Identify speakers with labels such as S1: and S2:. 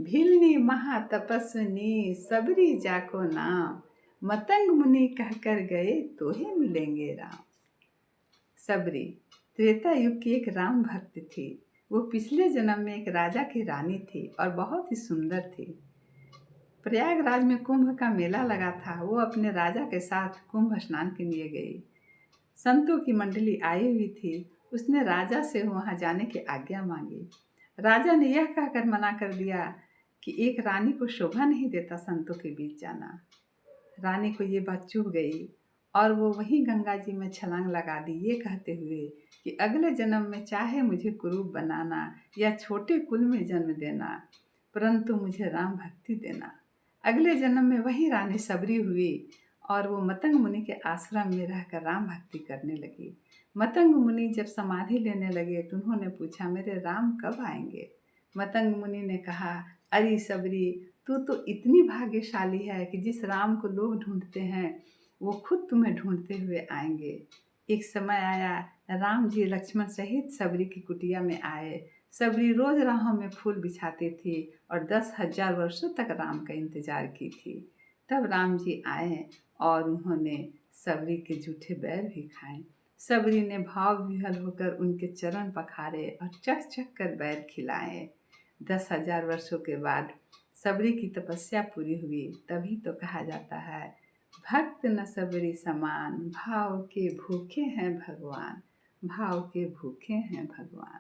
S1: भिलनी महातपस्विनी सबरी जाको नाम, मतंग मुनि कहकर गए तो ही मिलेंगे राम। सबरी त्रेता युग की एक राम भक्त थी। वो पिछले जन्म में एक राजा की रानी थी और बहुत ही सुंदर थी। प्रयागराज में कुंभ का मेला लगा था। वो अपने राजा के साथ कुंभ स्नान के लिए गई। संतों की मंडली आई हुई थी। उसने राजा से वहां जाने की आज्ञा मांगी। राजा ने यह कहकर मना कर दिया कि एक रानी को शोभा नहीं देता संतों के बीच जाना। रानी को ये बात चुभ गई और वो वहीं गंगा जी में छलांग लगा दी, ये कहते हुए कि अगले जन्म में चाहे मुझे कुरूप बनाना या छोटे कुल में जन्म देना, परंतु मुझे राम भक्ति देना। अगले जन्म में वही रानी सबरी हुई और वो मतंग मुनि के आश्रम में रहकर राम भक्ति करने लगी। मतंग मुनि जब समाधि लेने लगे तो उन्होंने पूछा, मेरे राम कब आएंगे? मतंग मुनि ने कहा, अरे सबरी, तू तो इतनी भाग्यशाली है कि जिस राम को लोग ढूंढते हैं वो खुद तुम्हें ढूंढते हुए आएंगे। एक समय आया, राम जी लक्ष्मण सहित सबरी की कुटिया में आए। सबरी रोज राहों में फूल बिछाती थी और 10,000 वर्षों तक राम का इंतजार की थी। तब राम जी आए और उन्होंने सबरी के जूठे बैर भी खाए। सबरी ने भाव विह्वल होकर उनके चरण पखारे और चख चख कर बैर खिलाए। 10,000 वर्षों के बाद सबरी की तपस्या पूरी हुई। तभी तो कहा जाता है, भक्त न सबरी समान, भाव के भूखे हैं भगवान, भाव के भूखे हैं भगवान।